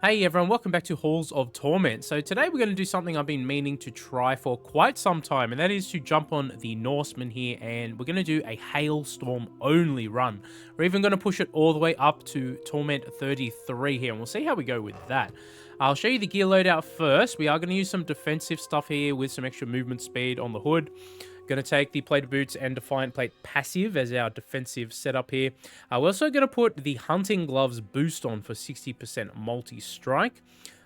Hey everyone, welcome back to Halls of Torment. So today we're going to do something I've been meaning to try for quite some time, and that is to jump on the Norseman here, and we're going to do a Hailstorm only run. We're even going to push it all the way up to Torment 33 here, and we'll see how we go with that. I'll show you the gear loadout first. We are going to use some defensive stuff here with some extra movement speed on the hood. Going to take the plated boots and defiant plate passive as our defensive setup here. We're also going to put the hunting gloves boost on for 60% multi-strike.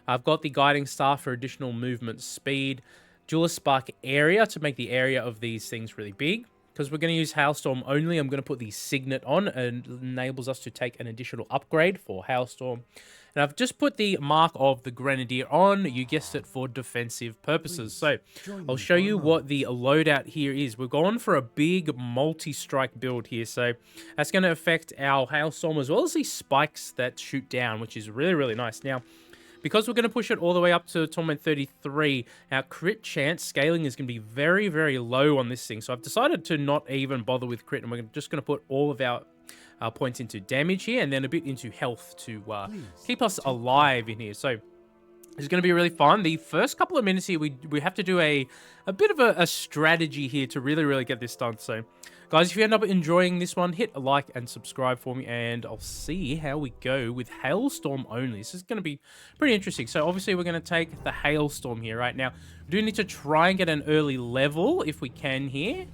I've got the guiding staff for additional movement speed. Duelist spark area to make the area of these things really big. Because we're going to use Hailstorm only, I'm going to put the Signet on, and it enables us to take an additional upgrade for Hailstorm. And I've just put the Mark of the Grenadier on, you guessed it, for defensive purposes. So I'll show you what the loadout here is. We're going for a big multi-strike build here, so that's going to affect our Hailstorm as well as these spikes that shoot down, which is really, really nice. Now, because we're going to push it all the way up to Torment 33, our crit chance scaling is going to be very, very low on this thing. So I've decided to not even bother with crit, and we're just going to put all of our points into damage here, and then a bit into health to keep us alive in here. So it's going to be really fun. The first couple of minutes here, we have to do a bit of a strategy here to really, really get this done. So, guys, if you end up enjoying this one, hit a like and subscribe for me, and I'll see how we go with Hailstorm only. This is going to be pretty interesting. So, obviously, we're going to take the Hailstorm here right now. We do need to try and get an early level if we can here.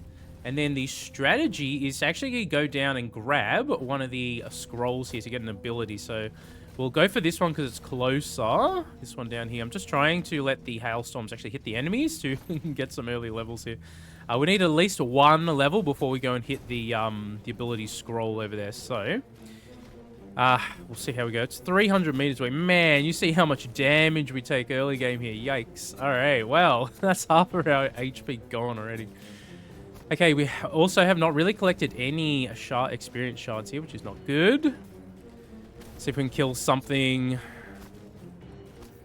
And then the strategy is actually going to go down and grab one of the scrolls here to get an ability. So we'll go for this one because it's closer. This one down here. I'm just trying to let the hailstorms actually hit the enemies to get some early levels here. We need at least one level before we go and hit the ability scroll over there. So we'll see how we go. It's 300 meters away. Man, you see how much damage we take early game here. Yikes. All right, well, that's half of our HP gone already. Okay, we also have not really collected any experience shards here, which is not good. See if we can kill something.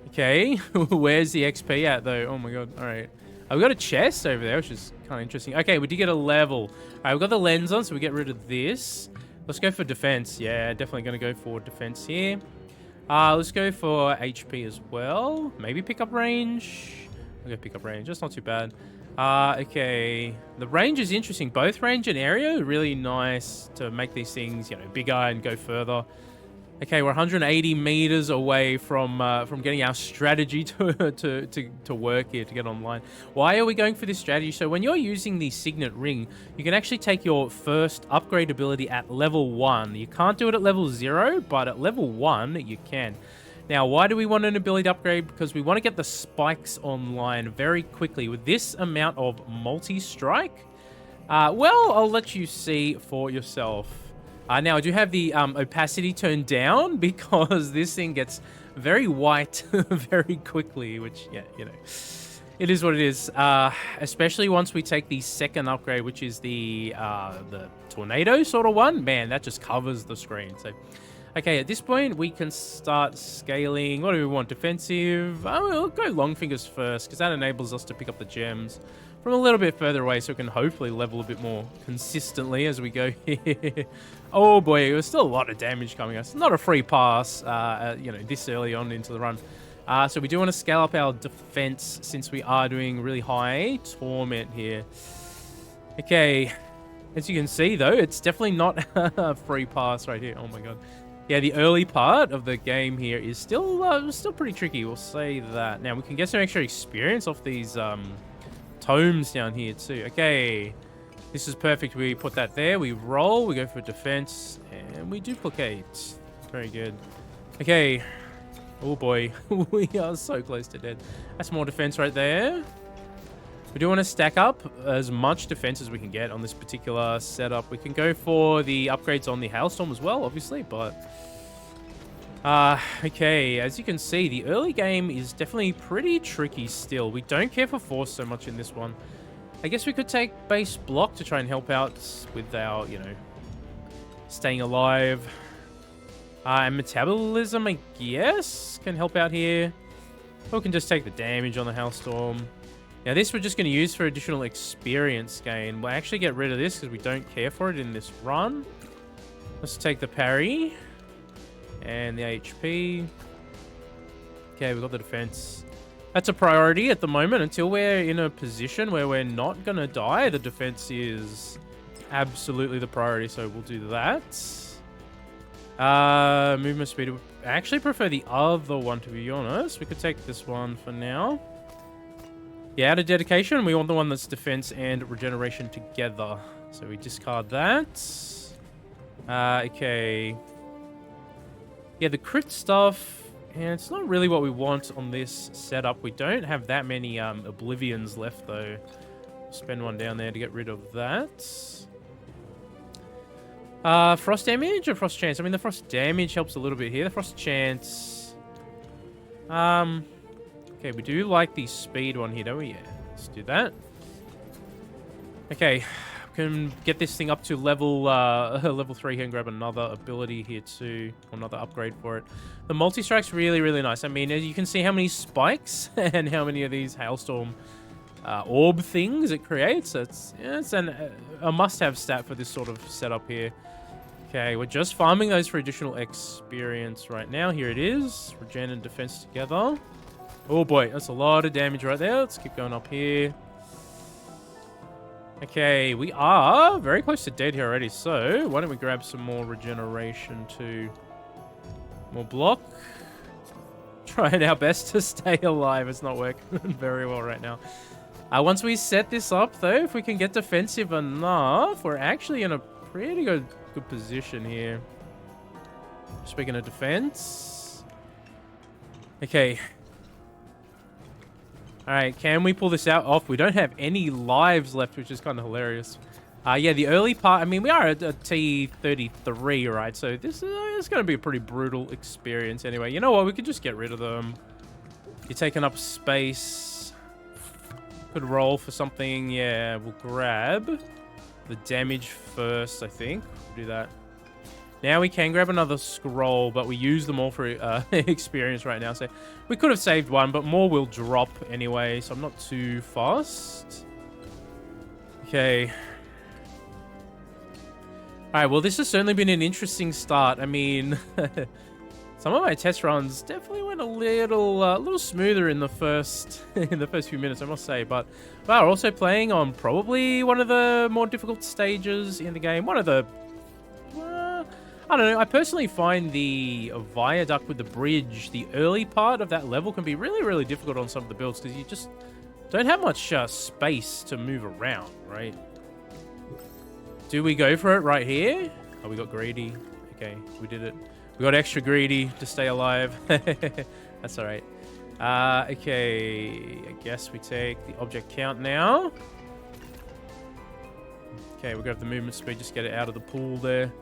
Okay, where's the XP at, though? Oh, my God. All right. We got a chest over there, which is kind of interesting. Okay, we did get a level. All right, we've got the lens on, so we get rid of this. Let's go for defense. Yeah, definitely going to go for defense here. Let's go for HP as well. Maybe pick up range. I'll go pick up range. That's not too bad. Okay. The range is interesting. Both range and area are really nice to make these things, you know, bigger and go further. Okay, we're 180 meters away from getting our strategy to work here, to get online. Why are we going for this strategy? So when you're using the Signet Ring, you can actually take your first upgrade ability at level 1. You can't do it at level 0, but at level 1, you can. Now, why do we want an ability upgrade? Because we want to get the spikes online very quickly. With this amount of multi-strike, well, I'll let you see for yourself. Now, I do have the opacity turned down because this thing gets very white very quickly, which, yeah, you know, it is what it is. Especially once we take the second upgrade, which is the tornado sort of one. Man, that just covers the screen. So, okay, at this point, we can start scaling. What do we want? Defensive? Oh, we'll go long fingers first, because that enables us to pick up the gems from a little bit further away, so we can hopefully level a bit more consistently as we go here. Oh boy, there's still a lot of damage coming us. Not a free pass, you know, this early on into the run. So we do want to scale up our defense, since we are doing really high torment here. Okay, as you can see, though, it's definitely not a free pass right here. Oh my god. Yeah, the early part of the game here is still pretty tricky. We'll say that. Now, we can get some extra experience off these tomes down here too. Okay, this is perfect. We put that there. We roll. We go for defense, and we duplicate. Very good. Okay. Oh boy, we are so close to dead. That's more defense right there. We do want to stack up as much defense as we can get on this particular setup. We can go for the upgrades on the Hailstorm as well, obviously, but okay, as you can see, the early game is definitely pretty tricky still. We don't care for force so much in this one. I guess we could take base block to try and help out with our, you know, staying alive. And metabolism, I guess, can help out here. Or we can just take the damage on the Hailstorm. Now, this we're just going to use for additional experience gain. We'll actually get rid of this because we don't care for it in this run. Let's take the parry and the HP. Okay, we've got the defense. That's a priority at the moment. Until we're in a position where we're not going to die, the defense is absolutely the priority, so we'll do that. Movement speed. I actually prefer the other one, to be honest. We could take this one for now. Yeah, out of dedication, we want the one that's defense and regeneration together. So we discard that. Okay. Yeah, the crit stuff, and it's not really what we want on this setup. We don't have that many Oblivions left, though. Spend one down there to get rid of that. Frost damage or frost chance? I mean, the frost damage helps a little bit here. The frost chance... Okay, we do like the speed one here, don't we? Yeah, let's do that. Okay, we can get this thing up to level level 3 here and grab another ability here too, or another upgrade for it. The multi-strike's really, really nice. I mean, as you can see how many spikes and how many of these hailstorm orb things it creates. It's a must-have stat for this sort of setup here. Okay, we're just farming those for additional experience right now. Here it is. Regen and defense together. Oh boy, that's a lot of damage right there. Let's keep going up here. Okay, we are very close to dead here already, so why don't we grab some more regeneration too. More block. Trying our best to stay alive. It's not working very well right now. Once we set this up, though, if we can get defensive enough, we're actually in a pretty good position here. Speaking of defense. Okay. Alright, can we pull this out off? We don't have any lives left, which is kind of hilarious. Yeah, the early part, I mean, we are at a T33, right? So this is going to be a pretty brutal experience anyway. You know what? We could just get rid of them. You're taking up space. Could roll for something. Yeah, we'll grab the damage first, I think. We'll do that. Now we can grab another scroll, but we use them all for experience right now. So we could have saved one, but more will drop anyway, so I'm not too fast. Okay. Alright, well, this has certainly been an interesting start. I mean, some of my test runs definitely went a little smoother in the first few minutes, I must say. But we're also playing on probably one of the more difficult stages in the game. One of the... I don't know, I personally find the viaduct with the bridge, the early part of that level can be really, really difficult on some of the builds because you just don't have much space to move around, right? Do we go for it right here? Oh, we got greedy. Okay, we did it. We got extra greedy to stay alive. That's all right. Okay, I guess we take the object count now. Okay, we'll grab the movement speed, just get it out of the pool there.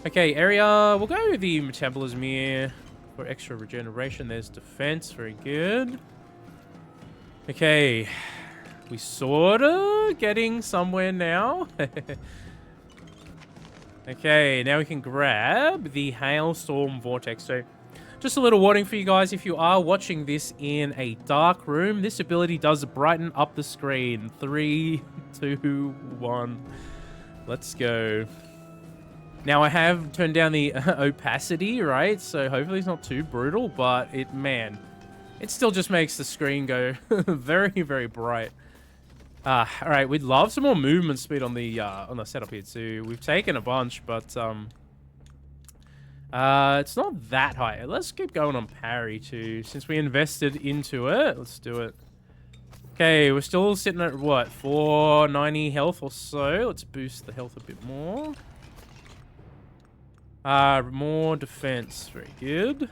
Okay, area, we'll go with the metabolism here for extra regeneration. There's defense, very good. Okay, we sort of getting somewhere now. Okay, now we can grab the Hailstorm Vortex. So, just a little warning for you guys, if you are watching this in a dark room, this ability does brighten up the screen. 3, 2, 1, let's go. Now, I have turned down the opacity, right? So hopefully it's not too brutal, but it still just makes the screen go very, very bright. All right, we'd love some more movement speed on the setup here too. We've taken a bunch, but it's not that high. Let's keep going on parry too, since we invested into it. Let's do it. Okay, we're still sitting at what, 490 health or so. Let's boost the health a bit more. More defense, very good.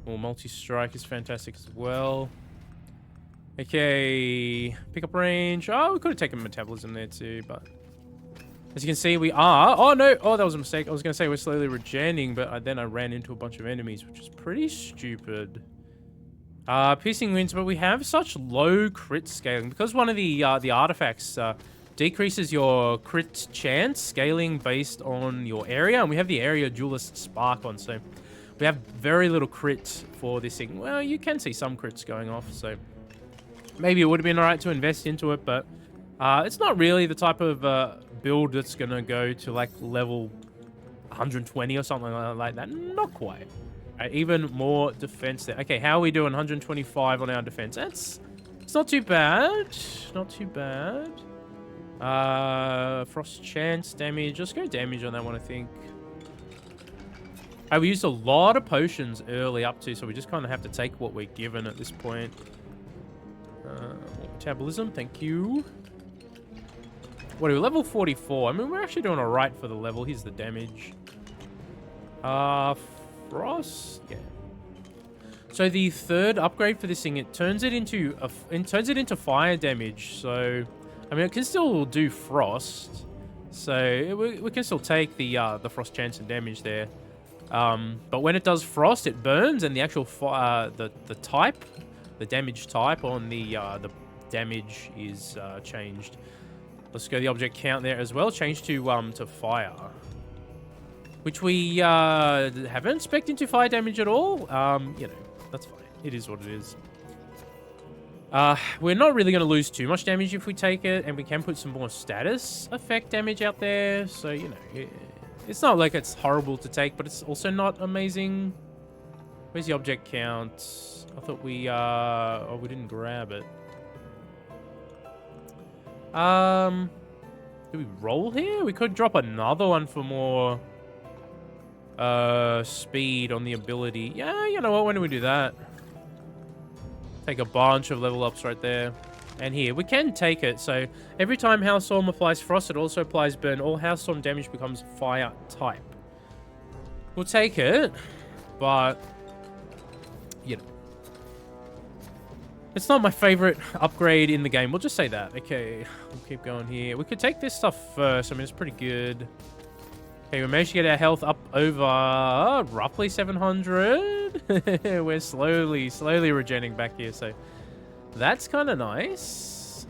More multi-strike is fantastic as well. Okay, pick up range. Oh, we could have taken metabolism there too, but as you can see, we are. Oh no! Oh, that was a mistake. I was gonna say we're slowly regenerating, but then I ran into a bunch of enemies, which is pretty stupid. Piercing winds, but we have such low crit scaling because one of the artifacts decreases your crit chance scaling based on your area, and we have the area duelist spark on, so we have very little crit for this thing. Well, you can see some crits going off, so maybe it would have been alright to invest into it, but it's not really the type of build that's gonna go to like level 120 or something like that. Not quite. Even more defense there. Okay, how are we doing? 125 on our defense. It's not too bad. Not too bad. Frost chance, damage. Let's go damage on that one, I think. We used a lot of potions early up to, so we just kind of have to take what we're given at this point. Metabolism, thank you. What are we, level 44? I mean, we're actually doing alright for the level. Here's the damage. Frost? Yeah. So the third upgrade for this thing, it turns it into fire damage. So, I mean, it can still do frost. So we can still take the frost chance and damage there. But when it does frost, it burns, and the actual the damage type on the damage is changed. Let's go the object count there as well. Change to fire, which we haven't spec'd into fire damage at all. You know, that's fine. It is what it is. We're not really going to lose too much damage if we take it, and we can put some more status effect damage out there. So, you know, it's not like it's horrible to take, but it's also not amazing. Where's the object count? I thought we we didn't grab it. Do we roll here? We could drop another one for more speed on the ability. Yeah, you know what? Why don't we do that? Take a bunch of level ups right there. And here, we can take it. So every time Hellstorm applies frost, it also applies burn. All Hellstorm damage becomes fire type. We'll take it, but you know, it's not my favorite upgrade in the game. We'll just say that. Okay, we'll keep going here. We could take this stuff first. I mean, it's pretty good. Okay, we managed to get our health up over roughly 700. We're slowly regenerating back here, so that's kind of nice.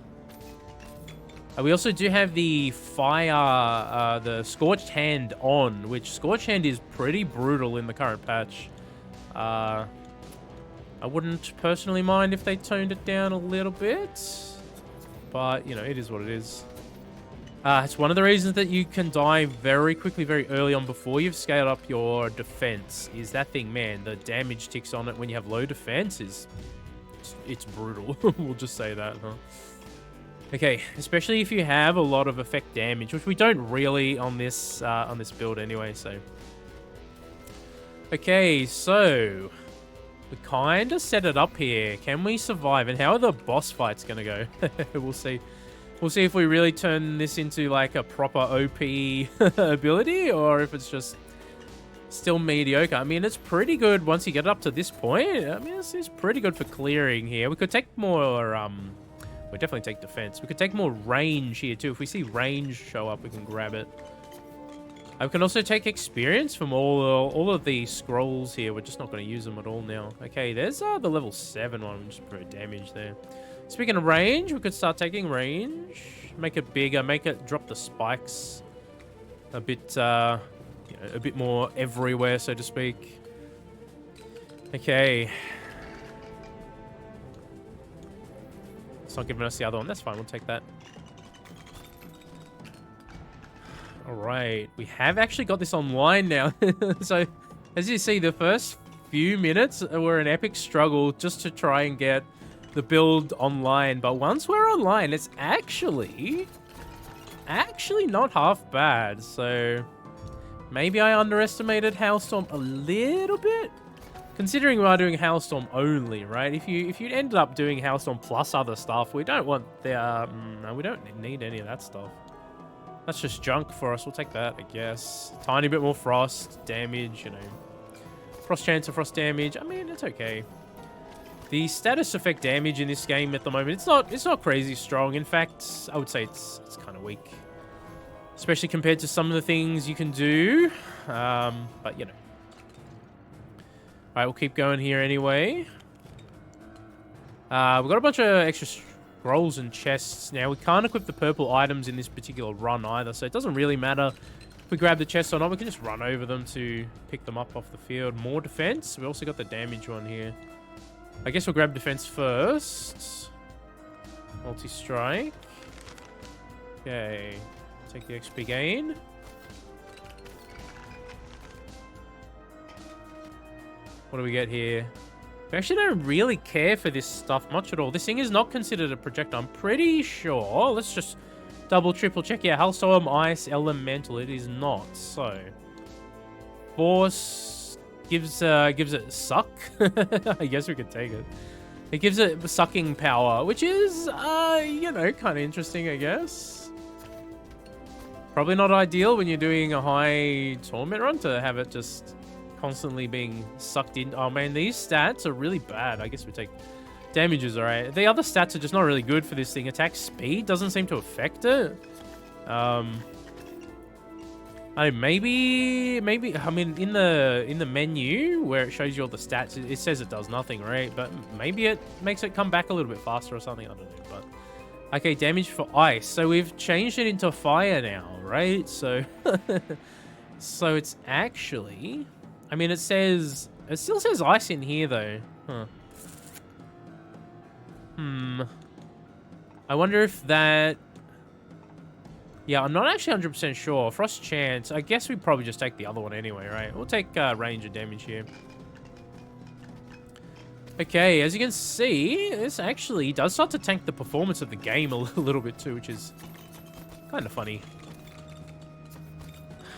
We also do have the fire, the Scorched Hand on, which Scorched Hand is pretty brutal in the current patch. I wouldn't personally mind if they toned it down a little bit, but, you know, it is what it is. It's one of the reasons that you can die very quickly, very early on before you've scaled up your defense. Is that thing, man, the damage ticks on it when you have low defense it's brutal. We'll just say that, huh? Okay, especially if you have a lot of effect damage, which we don't really on this build anyway, so. Okay, so we kind of set it up here. Can we survive? And how are the boss fights going to go? We'll see. We'll see if we really turn this into like a proper OP ability, or if it's just still mediocre. I mean, it's pretty good once you get up to this point. I mean, it's pretty good for clearing here. We could take more, we'll definitely take defense. We could take more range here too. If we see range show up, we can grab it. We can also take experience from all of the scrolls here. We're just not going to use them at all now. Okay, there's the level 7 one, just for damage there. Speaking of range, we could start taking range. Make it bigger, make it drop the spikes a bit, you know, a bit more everywhere, so to speak. Okay. It's not giving us the other one. That's fine, we'll take that. Alright, we have actually got this online now. So, as you see, the first few minutes were an epic struggle just to try and get the build online. But once we're online, it's actually not half bad. So, maybe I underestimated Hailstorm a little bit. Considering we are doing Hailstorm only, right? If you ended up doing Hailstorm plus other stuff, we don't want the, no, we don't need any of that stuff. That's just junk for us. We'll take that, I guess. Tiny bit more frost damage, you know. Frost chance of frost damage. I mean, it's okay. The status effect damage in this game at the moment, it's not crazy strong. In fact, I would say it's kind of weak. Especially compared to some of the things you can do. But, you know. Alright, we'll keep going here anyway. We've got a bunch of extra scrolls and chests now. We can't equip the purple items in this particular run either, so it doesn't really matter if we grab the chests or not. We can just run over them to pick them up off the field. More defense. We also got the damage one here. I guess we'll grab defense first. Multi-strike. Okay. Take the XP gain. What do we get here? We actually don't really care for this stuff much at all. This thing is not considered a projectile, I'm pretty sure. Let's just double, triple check. Yeah, Hailstorm, Ice, Elemental. It is not. So, Force gives it suck. I guess we could take it. It gives it sucking power, which is, you know, kind of interesting, I guess. Probably not ideal when you're doing a high torment run to have it just constantly being sucked in. Oh man, these stats are really bad. I guess we take damages, alright. The other stats are just not really good for this thing. Attack speed doesn't seem to affect it. Maybe, I mean, in the menu where it shows you all the stats, it says it does nothing, right? But maybe it makes it come back a little bit faster or something. I don't know. But okay, damage for ice. So we've changed it into fire now, right? So, so it's actually, I mean, it still says ice in here though. Huh. I wonder if that. Yeah, I'm not actually 100% sure. Frost Chance, I guess we probably just take the other one anyway, right? We'll take range of damage here. Okay, as you can see, this actually does start to tank the performance of the game a little bit too, which is kind of funny.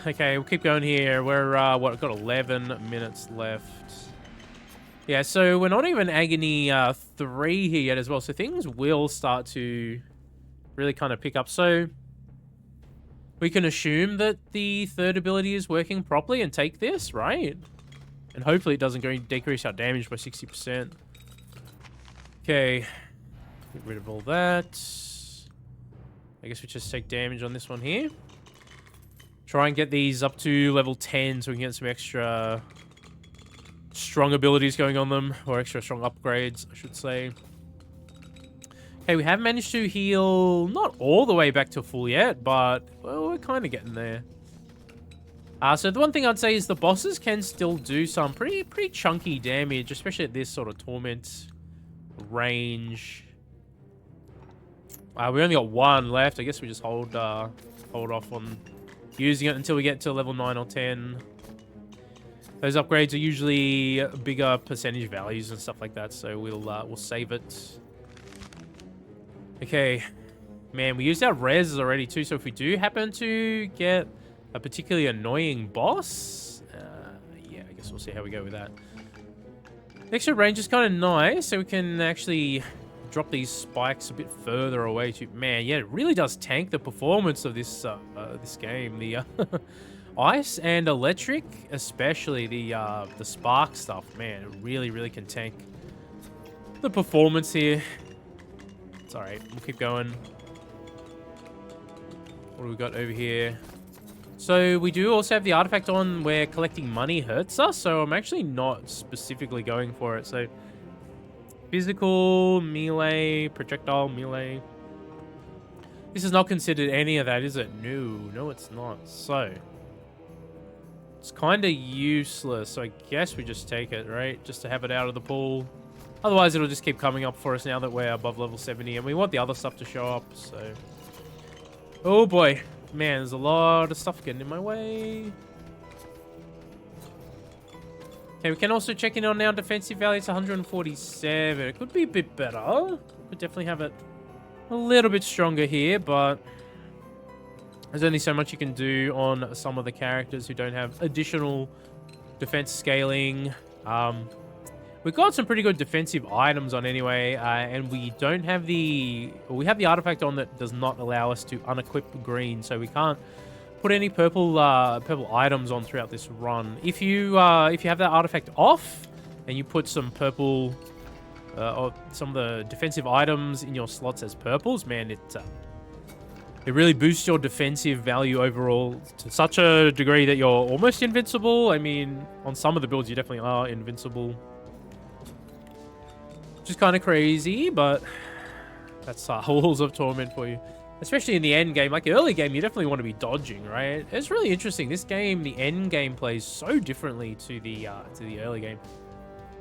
Okay, we'll keep going here. We're, what, we've got 11 minutes left. Yeah, so we're not even Agony 3 here yet as well, so things will start to really kind of pick up. So we can assume that the third ability is working properly and take this, right? And hopefully it doesn't decrease our damage by 60%. Okay. Get rid of all that. I guess we just take damage on this one here. Try and get these up to level 10 so we can get some extra strong abilities going on them. Or extra strong upgrades, I should say. Okay, we have managed to heal not all the way back to full yet, but well, we're kind of getting there. So the one thing I'd say is the bosses can still do some pretty chunky damage, especially at this sort of torment range. We only got one left. I guess we just hold off on using it until we get to level 9 or 10. Those upgrades are usually bigger percentage values and stuff like that, so we'll save it. Okay, man, we used our res already too, so if we do happen to get a particularly annoying boss, yeah, I guess we'll see how we go with that. Extra range is kind of nice, so we can actually drop these spikes a bit further away too. Man, yeah, it really does tank the performance of this this game. The ice and electric, especially the spark stuff, man, it really can tank the performance here. It's alright, we'll keep going. What do we got over here? So we do also have the artifact on where collecting money hurts us, so I'm actually not specifically going for it. So physical, melee, projectile, melee. This is not considered any of that, is it? No, it's not. So it's kind of useless, so I guess we just take it, right? Just to have it out of the pool. Otherwise, it'll just keep coming up for us now that we're above level 70, and we want the other stuff to show up, so. Oh boy. Man, there's a lot of stuff getting in my way. Okay, we can also check in on our defensive value. It's 147. It could be a bit better. Could definitely have it a little bit stronger here, but there's only so much you can do on some of the characters who don't have additional defense scaling. We've got some pretty good defensive items on anyway, and we don't have we have the artifact on that does not allow us to unequip green, so we can't put any purple items on throughout this run. If you have that artifact off and you put some purple or some of the defensive items in your slots as purples, man, it really boosts your defensive value overall to such a degree that you're almost invincible. I mean, on some of the builds you definitely are invincible. Which is kind of crazy, but that's Halls of Torment for you. Especially in the end game. Like, early game, you definitely want to be dodging, right? It's really interesting. This game, the end game plays so differently to the early game.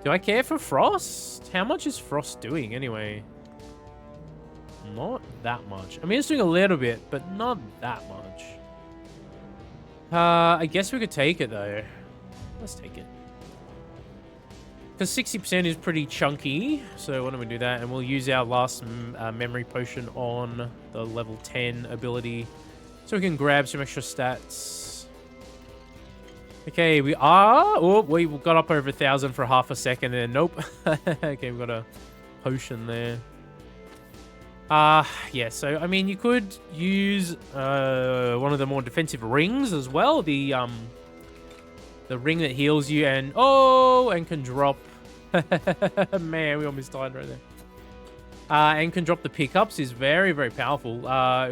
Do I care for Frost? How much is Frost doing, anyway? Not that much. I mean, it's doing a little bit, but not that much. I guess we could take it, though. Let's take it. Because 60% is pretty chunky. So why don't we do that? And we'll use our last memory potion on the level 10 ability. So we can grab some extra stats. Okay, we are... Oh, we got up over 1,000 for half a second and nope. Okay, we've got a potion there. Yeah, so, I mean, you could use one of the more defensive rings as well. The ring that heals you and... Oh, and can drop... Man, we almost died right there. And can drop the pickups is very, very powerful.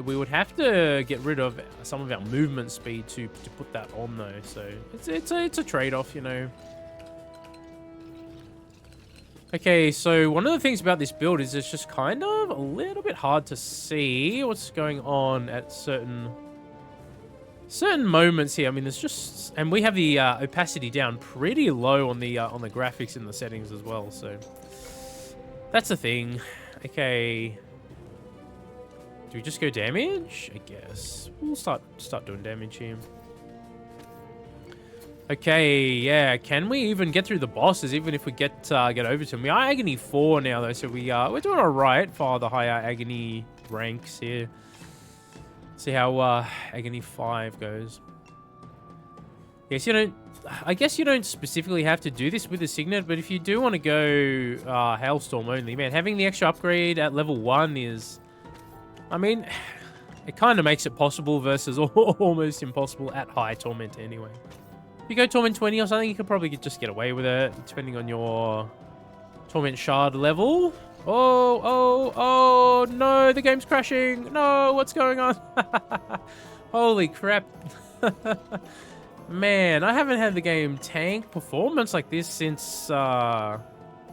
We would have to get rid of some of our movement speed to put that on, though. So, it's a trade-off, you know. Okay, so one of the things about this build is it's just kind of a little bit hard to see what's going on at certain moments here. I mean, there's just... And we have the opacity down pretty low on the graphics in the settings as well, so... That's the thing. Okay. Do we just go damage? I guess. We'll start doing damage here. Okay, yeah. Can we even get through the bosses, even if we get over to them? We are Agony 4 now, though, so we're doing alright for the higher Agony ranks here. See how Agony 5 goes. Yes, you don't... I guess you don't specifically have to do this with the Signet, but if you do want to go Hailstorm only, man, having the extra upgrade at level 1 is... I mean, it kind of makes it possible versus almost impossible at high Torment anyway. If you go Torment 20 or something, you could probably just get away with it, depending on your Torment Shard level. Oh, no, the game's crashing. No, what's going on? Holy crap. Man, I haven't had the game tank performance like this since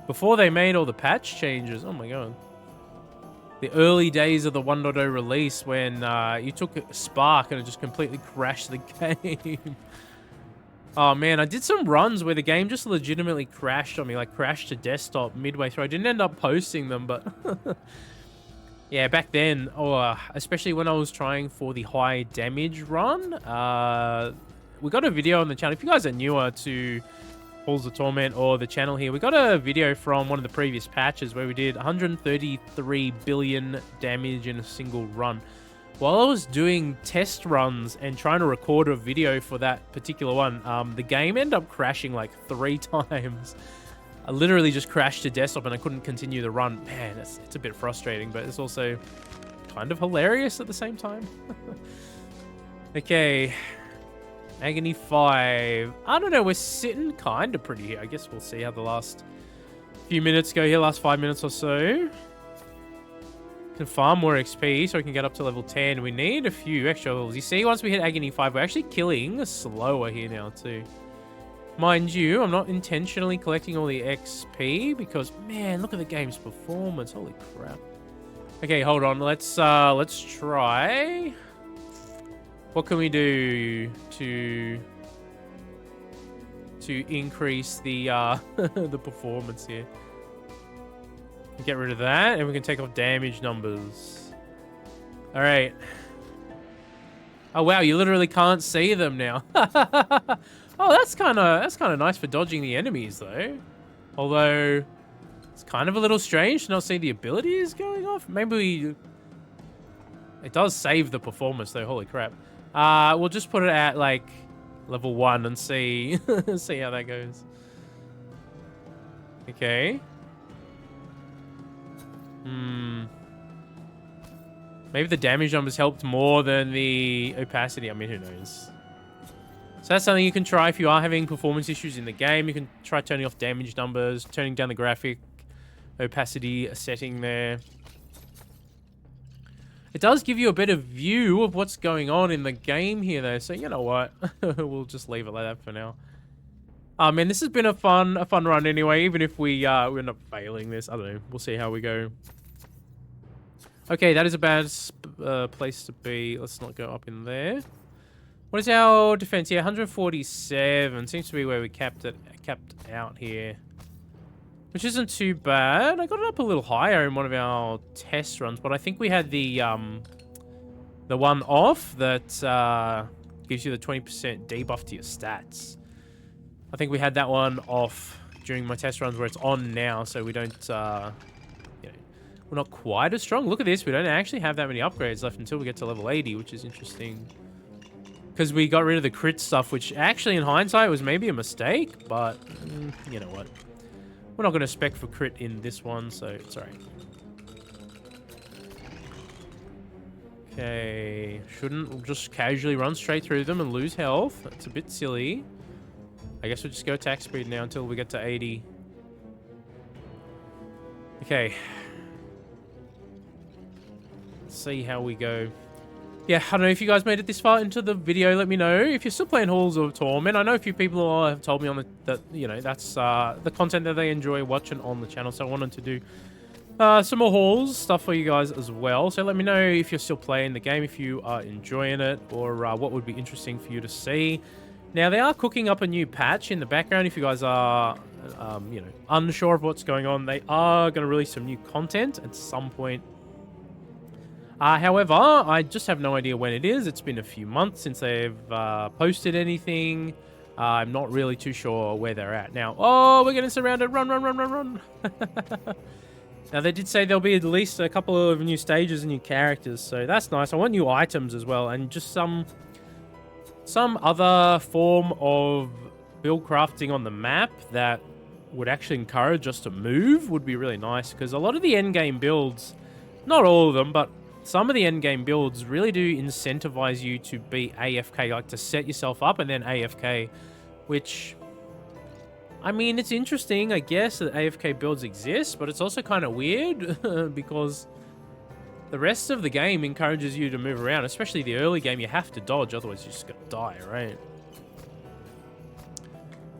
before they made all the patch changes. Oh my god. The early days of the 1.0 release when you took a Spark and it just completely crashed the game. Oh man, I did some runs where the game just legitimately crashed on me, like crashed to desktop midway through. I didn't end up posting them, but yeah, back then, especially when I was trying for the high damage run, we got a video on the channel. If you guys are newer to Halls of Torment or the channel here, we got a video from one of the previous patches where we did 133 billion damage in a single run. While I was doing test runs and trying to record a video for that particular one, the game ended up crashing like 3 times. I literally just crashed to desktop and I couldn't continue the run. Man, it's a bit frustrating, but it's also kind of hilarious at the same time. Okay. Agony 5. I don't know, we're sitting kind of pretty here. I guess we'll see how the last few minutes go here, last 5 minutes or so. Can farm more XP so we can get up to level 10. We need a few extra levels. You see, once we hit Agony 5, we're actually killing slower here now too. Mind you, I'm not intentionally collecting all the XP because, man, look at the game's performance. Holy crap. Okay, hold on. Let's try. What can we do to increase the the performance here? Get rid of that, and we can take off damage numbers. All right. Oh wow, you literally can't see them now. Oh, that's kind of nice for dodging the enemies though. Although it's kind of a little strange to not see the abilities going off. Maybe it does save the performance though. Holy crap. We'll just put it at like level 1 and see see how that goes. Okay. Maybe the damage numbers helped more than the opacity. I mean, who knows? So that's something you can try if you are having performance issues in the game. You can try turning off damage numbers, turning down the graphic opacity setting there. It does give you a better view of what's going on in the game here, though. So you know what? We'll just leave it like that for now. Man, this has been a fun run anyway. Even if we end up failing this, I don't know. We'll see how we go. Okay, that is a bad place to be. Let's not go up in there. What is our defense here? 147 seems to be where we capped out here, which isn't too bad. I got it up a little higher in one of our test runs, but I think we had the one off that gives you the 20% debuff to your stats. I think we had that one off during my test runs where it's on now, so we don't, you know, we're not quite as strong. Look at this. We don't actually have that many upgrades left until we get to level 80, which is interesting. Because we got rid of the crit stuff, which actually in hindsight was maybe a mistake, but you know what? We're not going to spec for crit in this one, so it's alright. Okay, shouldn't just casually run straight through them and lose health. That's a bit silly. I guess we'll just go attack speed now until we get to 80. Okay. Let's see how we go. Yeah, I don't know if you guys made it this far into the video. Let me know if you're still playing Halls of Torment. I know a few people have told me on that you know that's the content that they enjoy watching on the channel. So I wanted to do some more Halls stuff for you guys as well. So let me know if you're still playing the game, if you are enjoying it, or what would be interesting for you to see. Now they are cooking up a new patch in the background. If you guys are you know, unsure of what's going on, they are going to release some new content at some point. However, I just have no idea when it is. It's been a few months since they've posted anything. I'm not really too sure where they're at now. Oh, we're getting surrounded. Run, run, run, run, run. Now, they did say there'll be at least a couple of new stages and new characters, so that's nice. I want new items as well, and just some other form of build crafting on the map that would actually encourage us to move would be really nice, because a lot of the endgame builds, not all of them, but some of the endgame builds really do incentivize you to be AFK, like to set yourself up and then AFK, which, I mean, it's interesting, I guess, that AFK builds exist, but it's also kind of weird because the rest of the game encourages you to move around, especially the early game. You have to dodge, otherwise you're just gonna die, right?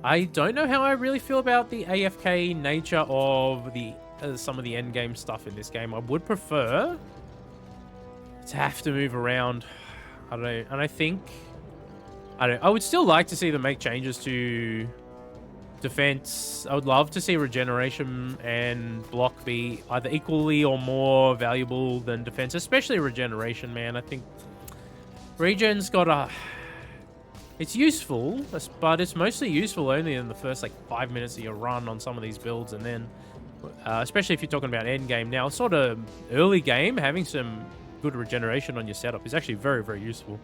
I don't know how I really feel about the AFK nature of the some of the endgame stuff in this game. I would prefer to have to move around. I don't know. And I would still like to see them make changes to defense. I would love to see regeneration and block be either equally or more valuable than defense, especially regeneration, man. I think regen's got a... It's useful, but it's mostly useful only in the first, like, 5 minutes of your run on some of these builds, and then, especially if you're talking about end game. Now, sort of early game, having some good regeneration on your setup is actually very, very useful.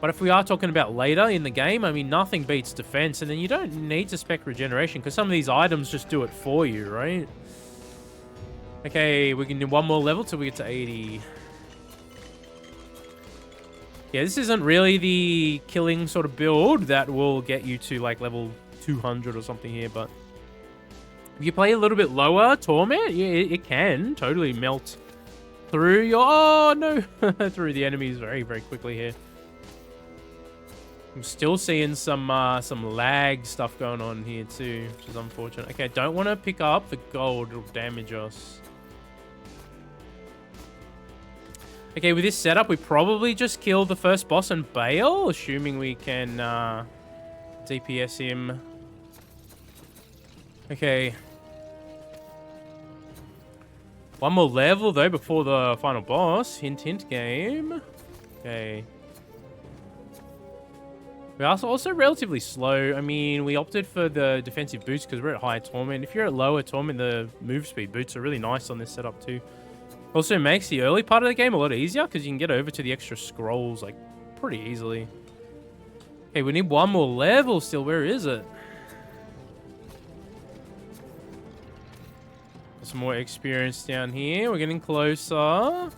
But if we are talking about later in the game, I mean, nothing beats defense, and then you don't need to spec regeneration because some of these items just do it for you, right? Okay, we can do one more level till we get to 80. Yeah, this isn't really the killing sort of build that will get you to like level 200 or something here, but if you play a little bit lower Torment, yeah, it can totally melt through your... Oh, no! through the enemies very, very quickly here. I'm still seeing some lag stuff going on here too, which is unfortunate. Okay, don't want to pick up the gold. It'll damage us. Okay, with this setup, we probably just kill the first boss and bail, assuming we can DPS him. Okay. One more level, though, before the final boss. Hint, hint game. Okay. We are also relatively slow. I mean, we opted for the defensive boots because we're at higher Torment. If you're at lower Torment, the move speed boots are really nice on this setup, too. Also makes the early part of the game a lot easier because you can get over to the extra scrolls, like, pretty easily. Okay, we need one more level still. Where is it? Some more experience down here. We're getting closer.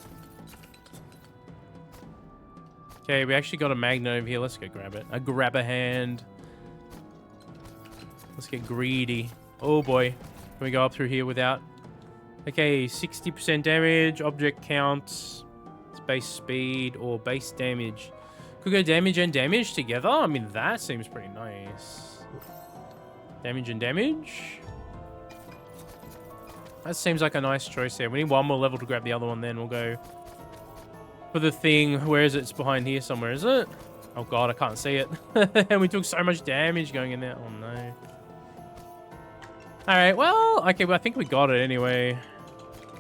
Okay, we actually got a magnet over here. Let's go grab it. A grab a hand. Let's get greedy. Oh boy. Can we go up through here without... Okay, 60% damage, object count, base speed, or base damage. Could go damage and damage together. I mean, that seems pretty nice. Damage and damage. That seems like a nice choice there. We need one more level to grab the other one, then we'll go for the thing. Where is it? It's behind here somewhere, is it? Oh god, I can't see it. And we took so much damage going in there. Oh no. Alright, well, okay, well, I think we got it anyway.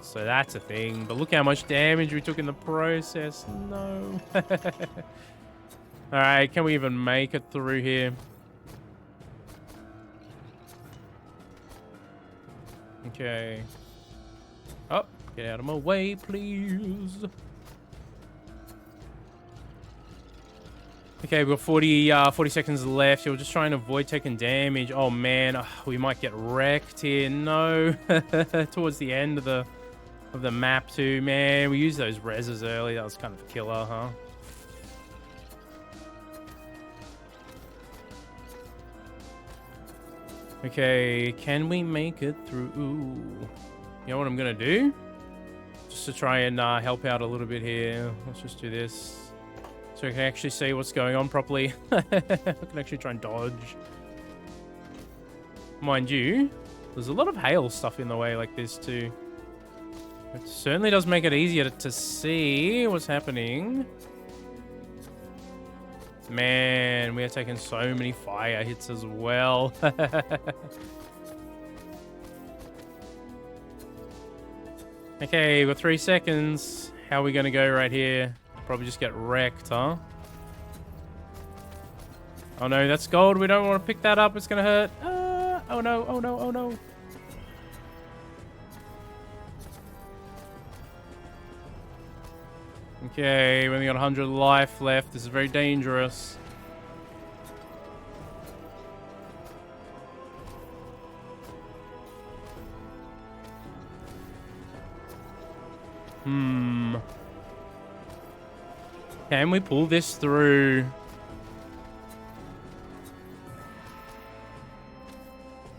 So that's a thing. But look how much damage we took in the process. No. Alright, can we even make it through here? Okay. Oh, get out of my way, please. Okay, we've got 40 seconds left. We're just trying to avoid taking damage. Oh, man. We might get wrecked here. No. Towards the end of the map, too. Man, we used those reses early. That was kind of a killer, huh? Okay, can we make it through? You know what I'm going to do? Just to try and help out a little bit here. Let's just do this. So I can actually see what's going on properly. I can actually try and dodge. Mind you, there's a lot of hail stuff in the way like this too. It certainly does make it easier to see what's happening. Man, we are taking so many fire hits as well. Okay, we've got 3 seconds. How are we going to go right here? Probably just get wrecked, huh? Oh no, that's gold. We don't want to pick that up. It's going to hurt. Oh no, oh no, oh no. Okay, we only got 100 life left. This is very dangerous. Can we pull this through?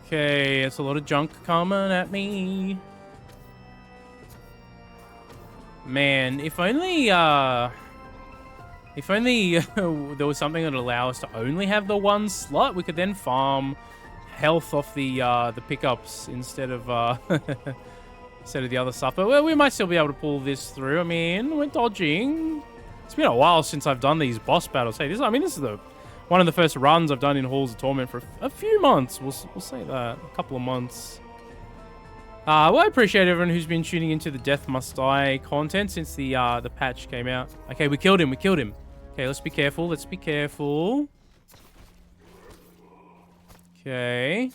Okay, it's a lot of junk coming at me. Man, if only there was something that would allow us to only have the one slot, we could then farm health off the pickups instead of instead of the other stuff. But well, we might still be able to pull this through. I mean, we're dodging. It's been a while since I've done these boss battles. Hey, this is one of the first runs I've done in Halls of Torment for a few months. We'll say that, a couple of months. Well, I appreciate everyone who's been tuning into the Death Must Die content since the patch came out. Okay, we killed him. Okay, let's be careful. Okay.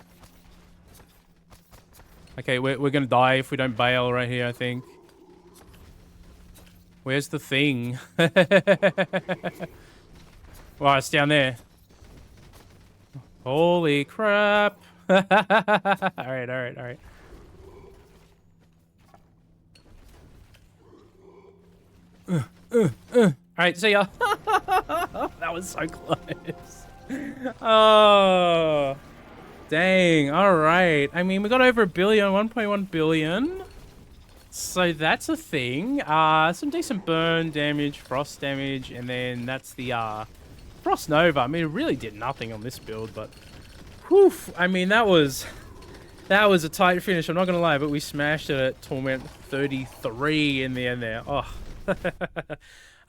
Okay, we're gonna die if we don't bail right here, I think. Where's the thing? Wow, it's down there. Holy crap. Alright. Alright, see ya. That was so close. Oh. Dang, alright. I mean, we got over 1 billion, 1.1 billion. So that's a thing. Some decent burn damage, frost damage, and then that's the Frost Nova. I mean, it really did nothing on this build, but whew, I mean, that was a tight finish, I'm not gonna lie, but we smashed it at Torment 33 in the end there. Oh. I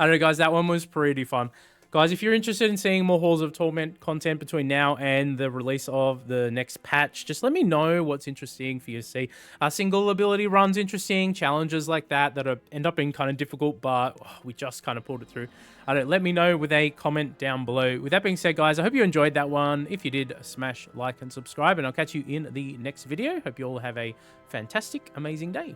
don't know, guys, that one was pretty fun. Guys, if you're interested in seeing more Halls of Torment content between now and the release of the next patch, just let me know what's interesting for you to see. Single ability runs interesting, challenges like that end up being kind of difficult, but we just kind of pulled it through. Let me know with a comment down below. With that being said, guys, I hope you enjoyed that one. If you did, smash like and subscribe, and I'll catch you in the next video. Hope you all have a fantastic, amazing day.